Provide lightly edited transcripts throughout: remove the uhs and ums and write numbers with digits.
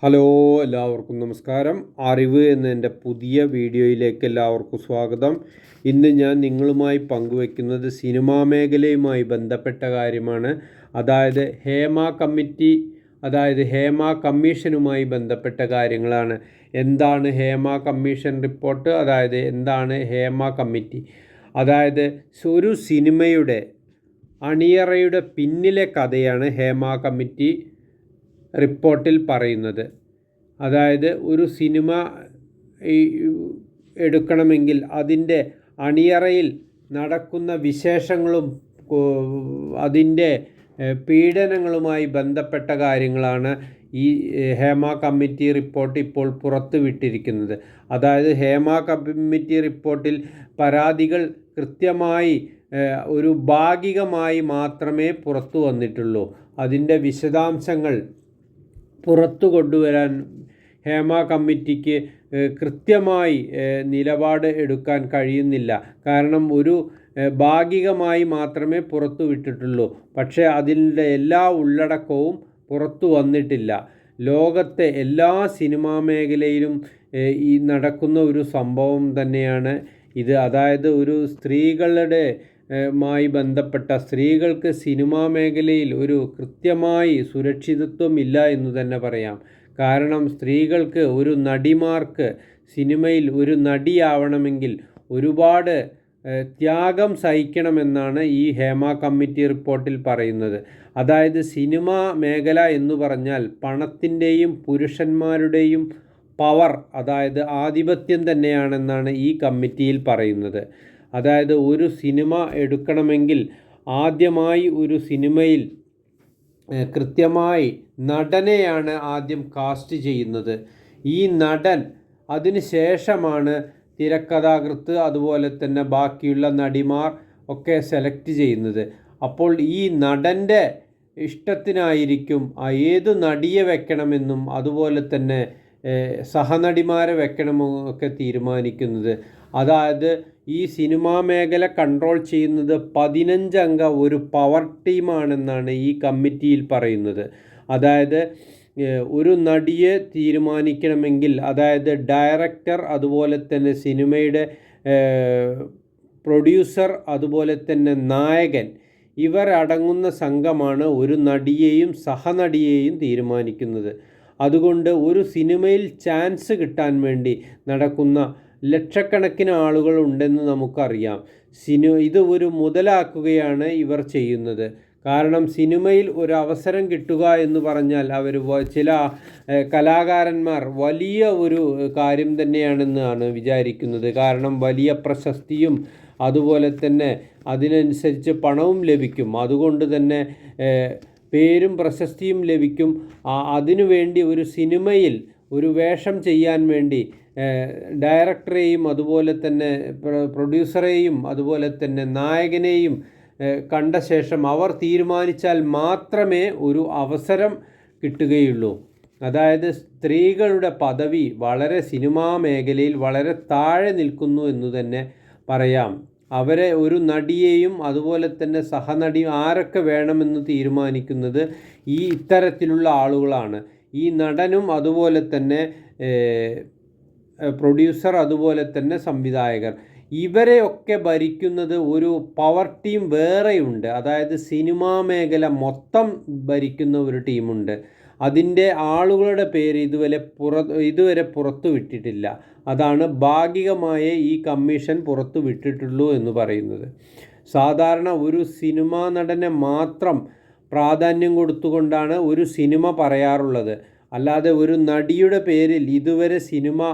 Hello, എല്ലാവർക്കും നമസ്കാരം. അറിവ് എന്ന എൻ്റെ പുതിയ വീഡിയോയിലേക്ക് എല്ലാവർക്കും സ്വാഗതം. ഇന്ന് ഞാൻ നിങ്ങളുമായി പങ്കുവയ്ക്കുന്നത് സിനിമാ മേഖലയുമായി ബന്ധപ്പെട്ട കാര്യമാണ്. അതായത് ഹേമ കമ്മീഷനുമായി ബന്ധപ്പെട്ട കാര്യങ്ങളാണ്. എന്താണ് ഹേമ കമ്മീഷൻ റിപ്പോർട്ട്, അതായത് എന്താണ് ഹേമ കമ്മിറ്റി, അതായത് ഒരു സിനിമയുടെ അണിയറയുടെ പിന്നിലെ കഥയാണ് ഹേമ കമ്മിറ്റി റിപ്പോർട്ടിൽ പറയുന്നത്. അതായത് ഒരു സിനിമ എടുക്കണമെങ്കിൽ അതിൻ്റെ അണിയറയിൽ നടക്കുന്ന വിശേഷങ്ങളും അതിൻ്റെ പീഡനങ്ങളുമായി ബന്ധപ്പെട്ട കാര്യങ്ങളാണ് ഈ ഹേമ കമ്മിറ്റി റിപ്പോർട്ട് ഇപ്പോൾ പുറത്തുവിട്ടിരിക്കുന്നത്. അതായത് ഹേമ കമ്മിറ്റി റിപ്പോർട്ടിൽ പരാതികൾ കൃത്യമായി ഒരു ഭാഗികമായി മാത്രമേ പുറത്തു വന്നിട്ടുള്ളൂ. അതിൻ്റെ വിശദാംശങ്ങൾ പുറത്തു കൊണ്ടുവരാൻ ഹേമ കമ്മിറ്റിക്ക് കൃത്യമായി നിലപാട് എടുക്കാൻ കഴിയുന്നില്ല. കാരണം ഒരു ഭാഗികമായി മാത്രമേ പുറത്തു വിട്ടിട്ടുള്ളൂ. പക്ഷേ അതിൻ്റെ എല്ലാ ഉള്ളടക്കവും പുറത്തു വന്നിട്ടില്ല. ലോകത്തെ എല്ലാ സിനിമാ മേഖലയിലും ഈ നടക്കുന്ന ഒരു സംഭവം തന്നെയാണ് ഇത്. അതായത് ഒരു സ്ത്രീകളുടെ മായി ബന്ധപ്പെട്ട സ്ത്രീകൾക്ക് സിനിമാ മേഖലയിൽ ഒരു കൃത്യമായി സുരക്ഷിതത്വം ഇല്ല എന്ന് തന്നെ പറയാം. കാരണം സ്ത്രീകൾക്ക്, ഒരു നടിമാർക്ക് സിനിമയിൽ ഒരു നടിയാവണമെങ്കിൽ ഒരുപാട് ത്യാഗം സഹിക്കണമെന്നാണ് ഈ ഹേമ കമ്മിറ്റി റിപ്പോർട്ടിൽ പറയുന്നത്. അതായത് സിനിമാ മേഖല എന്ന് പറഞ്ഞാൽ പണത്തിൻ്റെയും പുരുഷന്മാരുടെയും പവർ, അതായത് ആധിപത്യം തന്നെയാണെന്നാണ് ഈ കമ്മിറ്റിയിൽ പറയുന്നത്. അതായത് ഒരു സിനിമ എടുക്കണമെങ്കിൽ ആദ്യമായി ഒരു സിനിമയിൽ കൃത്യമായി നടനെയാണ് ആദ്യം കാസ്റ്റ് ചെയ്യുന്നത്. ഈ നടൻ, അതിന് ശേഷമാണ് തിരക്കഥാകൃത്ത് അതുപോലെ തന്നെ ബാക്കിയുള്ള നടിമാർ ഒക്കെ സെലക്ട് ചെയ്യുന്നത്. അപ്പോൾ ഈ നടൻ്റെ ഇഷ്ടത്തിനായിരിക്കും ഏത് നടിയെ വെക്കണമെന്നും അതുപോലെ തന്നെ സഹനടിമാരെ വെക്കണമോ ഒക്കെ തീരുമാനിക്കുന്നത്. അതായത് ഈ സിനിമാ മേഖല കൺട്രോൾ ചെയ്യുന്നത് 15 അംഗ ഒരു പവർ ടീമാണെന്നാണ് ഈ കമ്മിറ്റിയിൽ പറയുന്നത്. അതായത് ഒരു നടിയെ തീരുമാനിക്കണമെങ്കിൽ, അതായത് ഡയറക്ടർ, അതുപോലെ തന്നെ സിനിമയുടെ പ്രൊഡ്യൂസർ, അതുപോലെ തന്നെ നായകൻ, ഇവരടങ്ങുന്ന സംഘമാണ് ഒരു നടിയെയും സഹനടിയെയും തീരുമാനിക്കുന്നത്. അതുകൊണ്ട് ഒരു സിനിമയിൽ ചാൻസ് കിട്ടാൻ വേണ്ടി നടക്കുന്ന ലക്ഷക്കണക്കിന് ആളുകൾ ഉണ്ടെന്ന് നമുക്കറിയാം. ഇത് ഒരു മുതലാക്കുകയാണ് ഇവർ ചെയ്യുന്നത്. കാരണം സിനിമയിൽ ഒരു അവസരം കിട്ടുക എന്ന് പറഞ്ഞാൽ ചില കലാകാരന്മാർ വലിയ ഒരു കാര്യം തന്നെയാണെന്നാണ് വിചാരിക്കുന്നത്. കാരണം വലിയ പ്രശസ്തിയും അതുപോലെ തന്നെ അതിനനുസരിച്ച് പണവും ലഭിക്കും. അതുകൊണ്ട് തന്നെ പേരും പ്രശസ്തിയും ലഭിക്കും. അതിനുവേണ്ടി ഒരു സിനിമയിൽ ഒരു വേഷം ചെയ്യാൻ വേണ്ടി ഡയറക്ടറെയും അതുപോലെ തന്നെ പ്രൊഡ്യൂസറെയും അതുപോലെ തന്നെ നായകനെയും കണ്ട ശേഷം അവർ തീരുമാനിച്ചാൽ മാത്രമേ ഒരു അവസരം കിട്ടുകയുള്ളൂ. അതായത് സ്ത്രീകളുടെ പദവി സിനിമാ മേഖലയിൽ വളരെ താഴെ നിൽക്കുന്നു എന്ന് തന്നെ പറയാം. അവരെ ഒരു നടിയെയും അതുപോലെ തന്നെ സഹനടി ആരൊക്കെ വേണമെന്ന് തീരുമാനിക്കുന്നത് ഇത്തരത്തിലുള്ള ആളുകളാണ്. ഈ നടനും അതുപോലെ തന്നെ പ്രൊഡ്യൂസർ അതുപോലെ തന്നെ സംവിധായകർ, ഇവരെയൊക്കെ ഭരിക്കുന്നത് ഒരു പവർ ടീം വേറെയുണ്ട്. അതായത് സിനിമാ മേഖല മൊത്തം ഭരിക്കുന്ന ഒരു ടീമുണ്ട്. അതിൻ്റെ ആളുകളുടെ പേര് ഇതുവരെ പുറത്തു വിട്ടിട്ടില്ല. അതാണ് ഭാഗികമായ ഈ കമ്മീഷൻ പുറത്തു വിട്ടിട്ടുള്ളൂ എന്ന് പറയുന്നത്. സാധാരണ ഒരു സിനിമാ നടനെ മാത്രം പ്രാധാന്യം കൊടുത്തുകൊണ്ടാണ് ഒരു സിനിമ പറയാറുള്ളത്. അല്ലാതെ ഒരു നടിയുടെ പേരിൽ ഇതുവരെ സിനിമ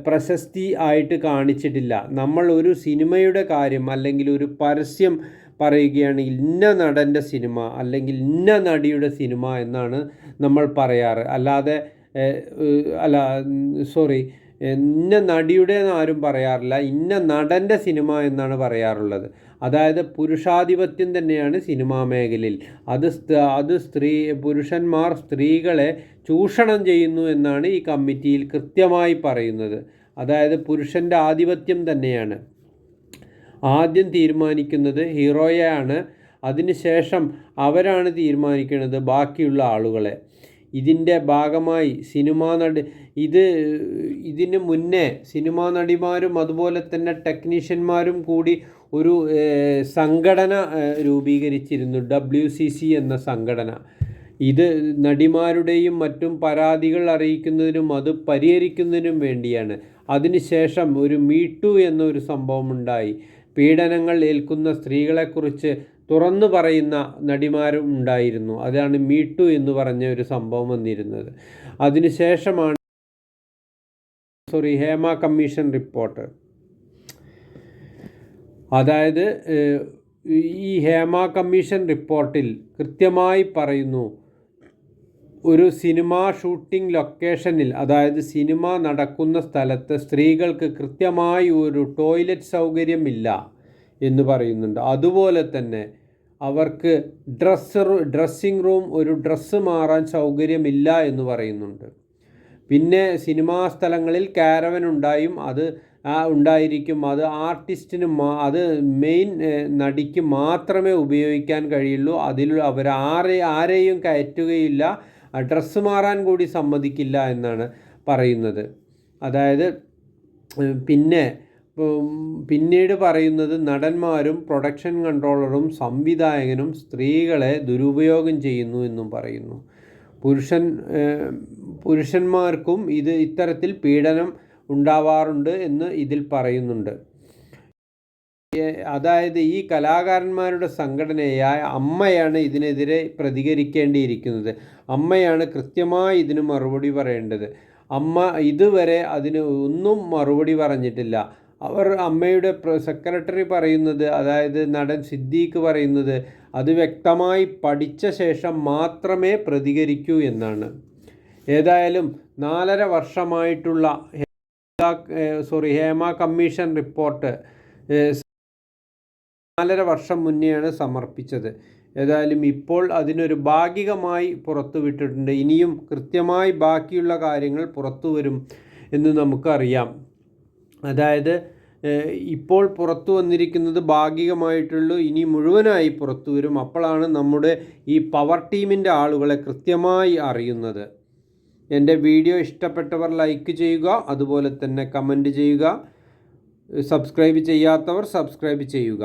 പ്രശസ്തി ആയിട്ട് കാണിച്ചിട്ടില്ല. നമ്മൾ ഒരു സിനിമയുടെ കാര്യം അല്ലെങ്കിൽ ഒരു പരസ്യം പറയുകയാണെങ്കിൽ ഇന്ന നടൻ്റെ സിനിമ അല്ലെങ്കിൽ ഇന്ന നടിയുടെ സിനിമ എന്നാണ് നമ്മൾ പറയാറ്. ഇന്ന നടിയുടെ ആരും പറയാറില്ല, ഇന്ന നടൻ്റെ സിനിമ എന്നാണ് പറയാറുള്ളത്. അതായത് പുരുഷാധിപത്യം തന്നെയാണ് സിനിമാ മേഖലയിൽ. പുരുഷന്മാർ സ്ത്രീകളെ ചൂഷണം ചെയ്യുന്നു എന്നാണ് ഈ കമ്മിറ്റിയിൽ കൃത്യമായി പറയുന്നത്. അതായത് പുരുഷൻ്റെ ആധിപത്യം തന്നെയാണ്. ആദ്യം തീരുമാനിക്കുന്നത് ഹീറോയാണ്, അതിനുശേഷം അവരാണ് തീരുമാനിക്കുന്നത് ബാക്കിയുള്ള ആളുകളെ. ഇതിൻ്റെ ഭാഗമായി ഇതിന് മുന്നേ സിനിമാ നടിമാരും അതുപോലെ തന്നെ ടെക്നീഷ്യന്മാരും കൂടി ഒരു സംഘടന രൂപീകരിച്ചിരുന്നു, WCC എന്ന സംഘടന. ഇത് നടിമാരുടെയും മറ്റും പരാതികൾ അറിയിക്കുന്നതിനും അത് പരിഹരിക്കുന്നതിനും വേണ്ടിയാണ്. അതിനുശേഷം ഒരു മീ-ടു എന്നൊരു സംഭവം ഉണ്ടായി. പീഡനങ്ങൾ ഏൽക്കുന്ന സ്ത്രീകളെക്കുറിച്ച് തുറന്നു പറയുന്ന നടിമാരും ഉണ്ടായിരുന്നു. അതാണ് മീ-ടു എന്ന് പറഞ്ഞ ഒരു സംഭവം വന്നിരുന്നത്. അതിനുശേഷമാണ് ഹേമ കമ്മീഷൻ റിപ്പോർട്ട്. അതായത് ഈ ഹേമ കമ്മീഷൻ റിപ്പോർട്ടിൽ കൃത്യമായി പറയുന്നു, ഒരു സിനിമാ ഷൂട്ടിംഗ് ലൊക്കേഷനിൽ, അതായത് സിനിമ നടക്കുന്ന സ്ഥലത്ത് സ്ത്രീകൾക്ക് കൃത്യമായി ഒരു ടോയ്ലറ്റ് സൗകര്യമില്ല എന്ന് പറയുന്നുണ്ട്. അതുപോലെ തന്നെ അവർക്ക് ഡ്രസ്സിംഗ് റൂം, ഒരു ഡ്രസ്സ് മാറാൻ സൗകര്യമില്ല എന്ന് പറയുന്നുണ്ട്. പിന്നെ സിനിമാ സ്ഥലങ്ങളിൽ കാരവൻ ഉണ്ടായിരിക്കും. അത് ആർട്ടിസ്റ്റിന് അത് മെയിൻ നടിക്ക് മാത്രമേ ഉപയോഗിക്കാൻ കഴിയുള്ളൂ. അതിൽ അവർ ആരെയും കയറ്റുകയില്ല, ഡ്രസ്സ് മാറാൻ കൂടി സമ്മതിക്കില്ല എന്നാണ് പറയുന്നത്. അതായത് പിന്നീട് പറയുന്നത് നടന്മാരും പ്രൊഡക്ഷൻ കൺട്രോളറും സംവിധായകനും സ്ത്രീകളെ ദുരുപയോഗം ചെയ്യുന്നു എന്നും പറയുന്നു. പുരുഷന്മാർക്കും ഇത്തരത്തിൽ പീഡനം ഉണ്ടാവാറുണ്ട് എന്ന് ഇതിൽ പറയുന്നുണ്ട്. അതായത് ഈ കലാകാരന്മാരുടെ സംഘടനയായ അമ്മയാണ് ഇതിനെതിരെ പ്രതികരിക്കേണ്ടിയിരിക്കുന്നത്. അമ്മയാണ് കൃത്യമായി ഇതിന് മറുപടി പറയേണ്ടത്. അമ്മ ഇതുവരെ അതിന് ഒന്നും മറുപടി പറഞ്ഞിട്ടില്ല. അമ്മയുടെ സെക്രട്ടറി പറയുന്നത്, അതായത് നടൻ സിദ്ദീഖ് പറയുന്നത്, അത് വ്യക്തമായി പഠിച്ച ശേഷം മാത്രമേ പ്രതികരിക്കൂ എന്നാണ്. ഏതായാലും 4.5 വർഷമായിട്ടുള്ള ഹേമ കമ്മീഷൻ റിപ്പോർട്ട് 4.5 വർഷം മുന്നെയാണ് സമർപ്പിച്ചത്. ഏതായാലും ഇപ്പോൾ അതിനൊരു ഭാഗികമായി പുറത്തുവിട്ടിട്ടുണ്ട്. ഇനിയും കൃത്യമായി ബാക്കിയുള്ള കാര്യങ്ങൾ പുറത്തു വരും എന്ന് നമുക്കറിയാം. അതായത് ഇപ്പോൾ പുറത്തു വന്നിരിക്കുന്നത് ഭാഗികമായിട്ടുള്ളൂ, ഇനി മുഴുവനായി പുറത്തു വരും. അപ്പോഴാണ് നമ്മുടെ ഈ പവർ ടീമിൻ്റെ ആളുകളെ കൃത്യമായി അറിയുന്നത്. എൻ്റെ വീഡിയോ ഇഷ്ടപ്പെട്ടവർ ലൈക്ക് ചെയ്യുക, അതുപോലെ തന്നെ കമൻറ്റ് ചെയ്യുക. സബ്സ്ക്രൈബ് ചെയ്യാത്തവർ സബ്സ്ക്രൈബ് ചെയ്യുക.